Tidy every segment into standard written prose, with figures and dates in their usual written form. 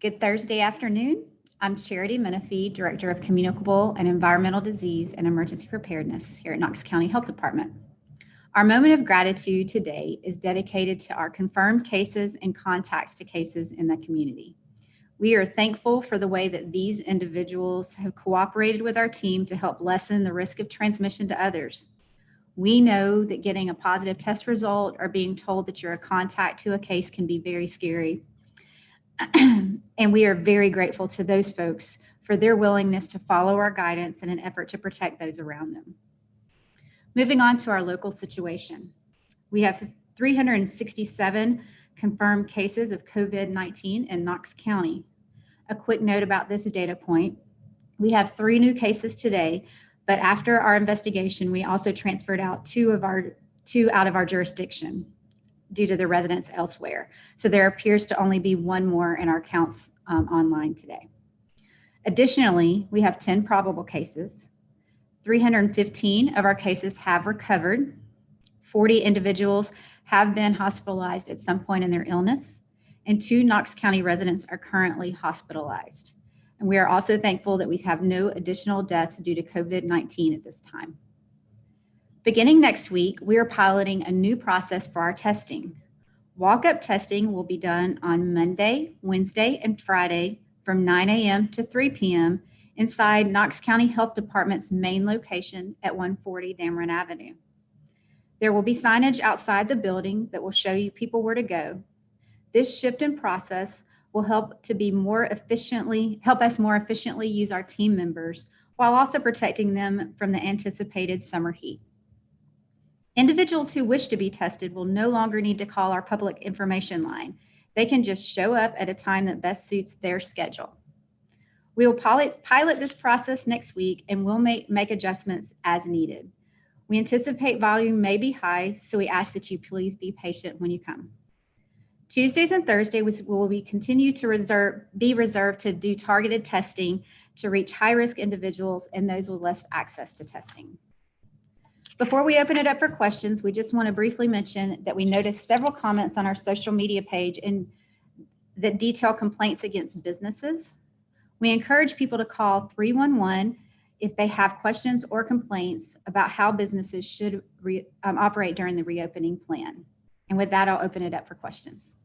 Good Thursday afternoon. I'm Charity Menifee, Director of Communicable and Environmental Disease and Emergency Preparedness here at Knox County Health Department. Our moment of gratitude today is dedicated to our confirmed cases and contacts to cases in the community. We are thankful for the way that these individuals have cooperated with our team to help lessen the risk of transmission to others. We know that getting a positive test result or being told that you're a contact to a case can be very scary. And we are very grateful to those folks for their willingness to follow our guidance in an effort to protect those around them. Moving on to our local situation. We have 367 confirmed cases of COVID-19 in Knox County. A quick note about this data point. We have 3 new cases today, but after our investigation, we also transferred out two out of our jurisdiction due to the residents elsewhere. So there appears to only be 1 more in our counts online today. Additionally, we have 10 probable cases. 315 of our cases have recovered. 40 individuals have been hospitalized at some point in their illness, and 2 Knox County residents are currently hospitalized. And we are also thankful that we have no additional deaths due to COVID-19 at this time. Beginning next week, we are piloting a new process for our testing. Walk-up testing will be done on Monday, Wednesday, and Friday from 9 a.m. to 3 p.m. inside Knox County Health Department's main location at 140 Dameron Avenue. There will be signage outside the building that will show you people where to go. This shift in process will help us more efficiently use our team members while also protecting them from the anticipated summer heat. Individuals who wish to be tested will no longer need to call our public information line. They can just show up at a time that best suits their schedule. We will pilot this process next week and we'll make adjustments as needed. We anticipate volume may be high, so we ask that you please be patient when you come. Tuesdays and Thursdays will continue to be reserved to do targeted testing to reach high-risk individuals and those with less access to testing. Before we open it up for questions, we just want to briefly mention that we noticed several comments on our social media page that detail complaints against businesses. We encourage people to call 311 if they have questions or complaints about how businesses should operate during the reopening plan. And with that, I'll open it up for questions.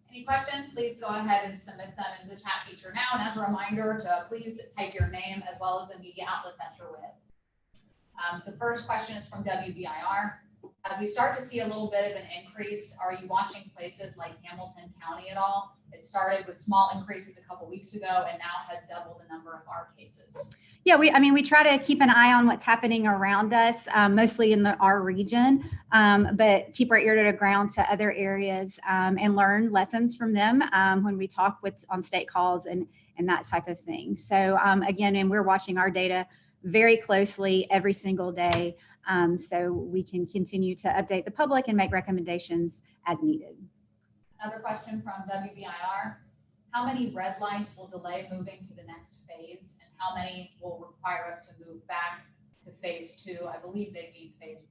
Any questions, please go ahead and submit them into the chat feature now. And as a reminder to please type your name as well as the media outlet that you're with. The first question is from WBIR. As we start to see a little bit of an increase, are you watching places like Hamilton County at all? It started with small increases a couple weeks ago and now has doubled the number of our cases. Yeah, we try to keep an eye on what's happening around us, mostly in our region, but keep our ear to the ground to other areas and learn lessons from them when we talk on state calls and that type of thing. So again, and we're watching our data very closely every single day, so we can continue to update the public and make recommendations as needed. Another question from WBIR. How many red lights will delay moving to the next phase, and how many will require us to move back to phase 2? I believe they mean phase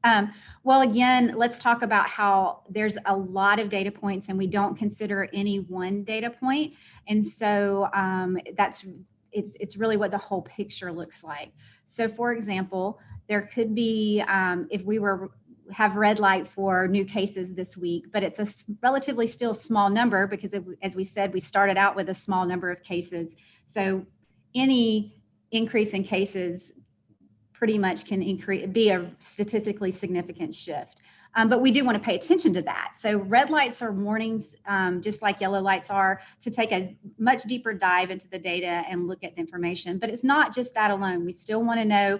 1. Well, again, let's talk about how there's a lot of data points and we don't consider any one data point. And so it's really what the whole picture looks like. So for example, there could be, if we have red light for new cases this week, but it's a relatively still small number because as we said, we started out with a small number of cases. So any increase in cases pretty much can be a statistically significant shift. But we do want to pay attention to that. So red lights are warnings, just like yellow lights are, to take a much deeper dive into the data and look at the information. But it's not just that alone. We still want to know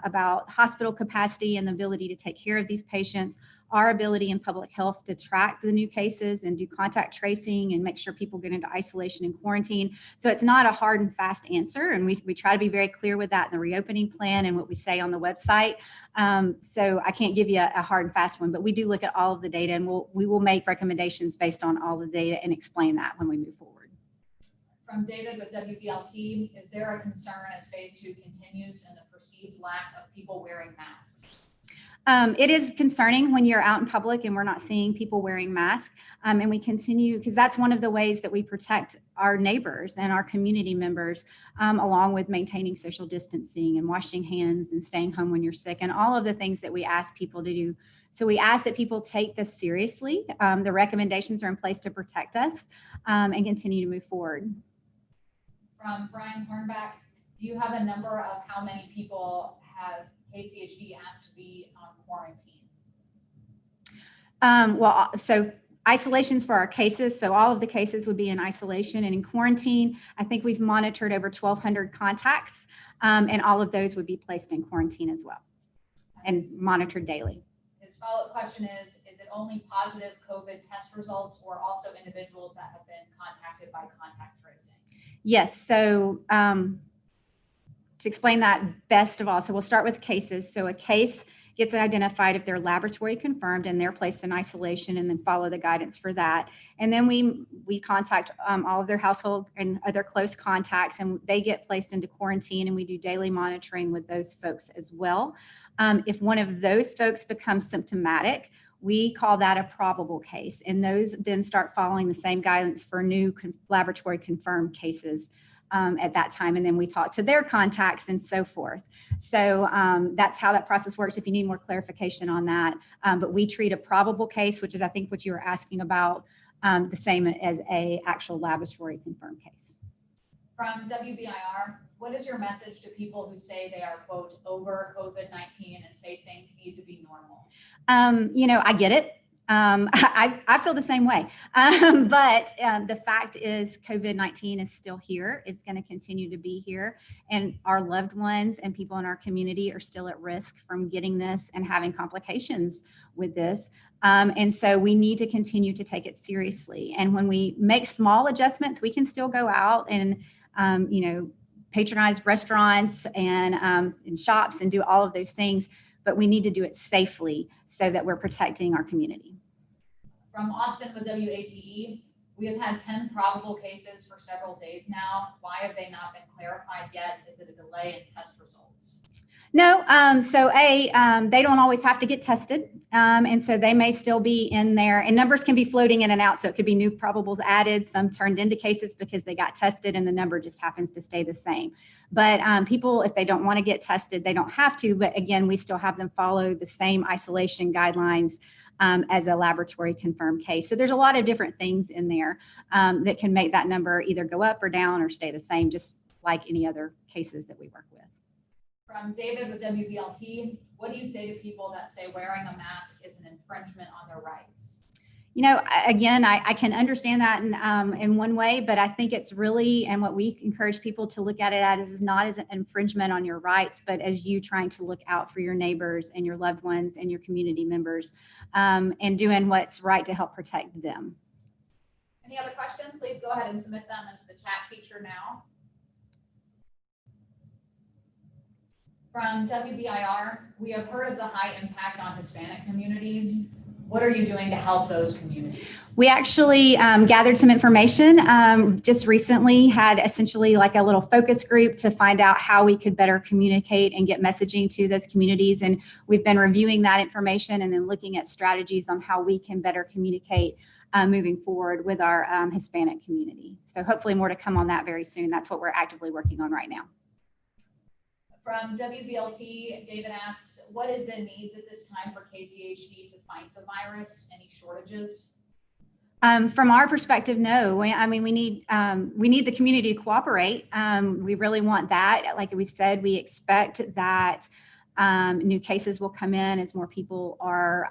about hospital capacity and the ability to take care of these patients, our ability in public health to track the new cases and do contact tracing and make sure people get into isolation and quarantine. So it's not a hard and fast answer. And we try to be very clear with that in the reopening plan and what we say on the website. So I can't give you a hard and fast one, but we do look at all of the data and we will make recommendations based on all the data and explain that when we move forward. From David with WBLT, is there a concern as phase 2 continues and the perceived lack of people wearing masks? It is concerning when you're out in public and we're not seeing people wearing masks. And we continue, because that's one of the ways that we protect our neighbors and our community members, along with maintaining social distancing and washing hands and staying home when you're sick and all of the things that we ask people to do. So we ask that people take this seriously. The recommendations are in place to protect us and continue to move forward. From Brian Hornback, do you have a number of how many people has KCHD asked to be on quarantine? Well, so isolations for our cases. So all of the cases would be in isolation and in quarantine. I think we've monitored over 1,200 contacts, and all of those would be placed in quarantine as well and monitored daily. His follow-up question is it only positive COVID test results or also individuals that have been contacted by contact tracing? Yes. So to explain that best of all, so we'll start with cases. So a case gets identified if they're laboratory confirmed and they're placed in isolation, and then follow the guidance for that. And then we contact all of their household and other close contacts, and they get placed into quarantine, and we do daily monitoring with those folks as well. If one of those folks becomes symptomatic, we call that a probable case, and those then start following the same guidance for new laboratory confirmed cases at that time. And then we talk to their contacts and so forth. So that's how that process works if you need more clarification on that. But we treat a probable case, which is I think what you were asking about, the same as a actual laboratory confirmed case. From WBIR, what is your message to people who say they are, quote, over COVID-19 and say things need to be normal? I get it. I feel the same way. But the fact is COVID-19 is still here. It's going to continue to be here. And our loved ones and people in our community are still at risk from getting this and having complications with this. And so we need to continue to take it seriously. And when we make small adjustments, we can still go out and, patronize restaurants and shops and do all of those things. But we need to do it safely so that we're protecting our community. From Austin with WATE, we have had 10 probable cases for several days now. Why have they not been clarified yet? Is it a delay in test results? No, they don't always have to get tested. And so they may still be in there, and numbers can be floating in and out. So it could be new probables added, some turned into cases because they got tested and the number just happens to stay the same. But people, if they don't want to get tested, they don't have to. But again, we still have them follow the same isolation guidelines as a laboratory confirmed case. So there's a lot of different things in there that can make that number either go up or down or stay the same, just like any other cases that we work with. From David with WVLT, what do you say to people that say wearing a mask is an infringement on their rights? Again, I can understand that in one way, but I think it's really, and what we encourage people to look at it as is not as an infringement on your rights, but as you trying to look out for your neighbors and your loved ones and your community members, and doing what's right to help protect them. Any other questions? Please go ahead and submit them into the chat feature now. From WBIR, we have heard of the high impact on Hispanic communities. What are you doing to help those communities? We actually gathered some information just recently, had essentially like a little focus group to find out how we could better communicate and get messaging to those communities. And we've been reviewing that information and then looking at strategies on how we can better communicate moving forward with our Hispanic community. So hopefully more to come on that very soon. That's what we're actively working on right now. From WBLT, David asks, what is the needs at this time for KCHD to fight the virus? Any shortages? From our perspective, no. We need the community to cooperate. We really want that. Like we said, we expect that new cases will come in as more people are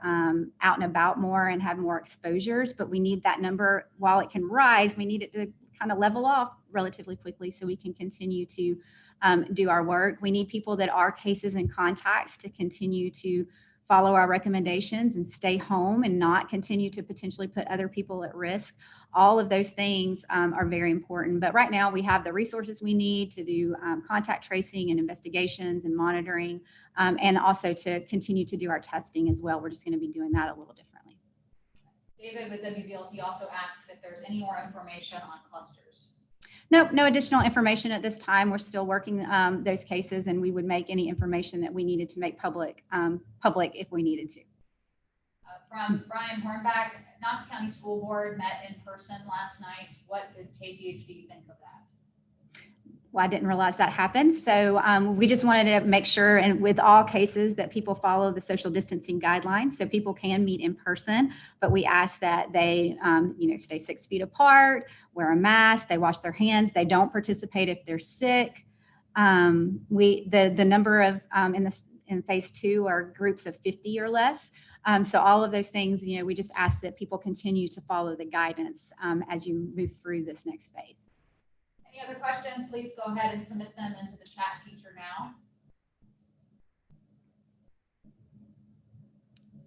out and about more and have more exposures. But we need that number, while it can rise, we need it to kind of level off relatively quickly so we can continue to do our work. We need people that are cases and contacts to continue to follow our recommendations and stay home and not continue to potentially put other people at risk. All of those things are very important. But right now we have the resources we need to do contact tracing and investigations and monitoring, and also to continue to do our testing as well. We're just going to be doing that a little differently. David with WVLT also asks if there's any more information on clusters. Nope, no additional information at this time. We're still working those cases, and we would make any information that we needed to make public if we needed to. From Brian Hornback, Knox County School Board met in person last night. What did KCHD think of that? Well, I didn't realize that happened. So we just wanted to make sure, and with all cases, that people follow the social distancing guidelines. So people can meet in person, but we ask that they, stay 6 feet apart, wear a mask, they wash their hands, they don't participate if they're sick. The number of in phase 2 are groups of 50 or less. So all of those things, we just ask that people continue to follow the guidance as you move through this next phase. Any other questions, please go ahead and submit them into the chat feature now.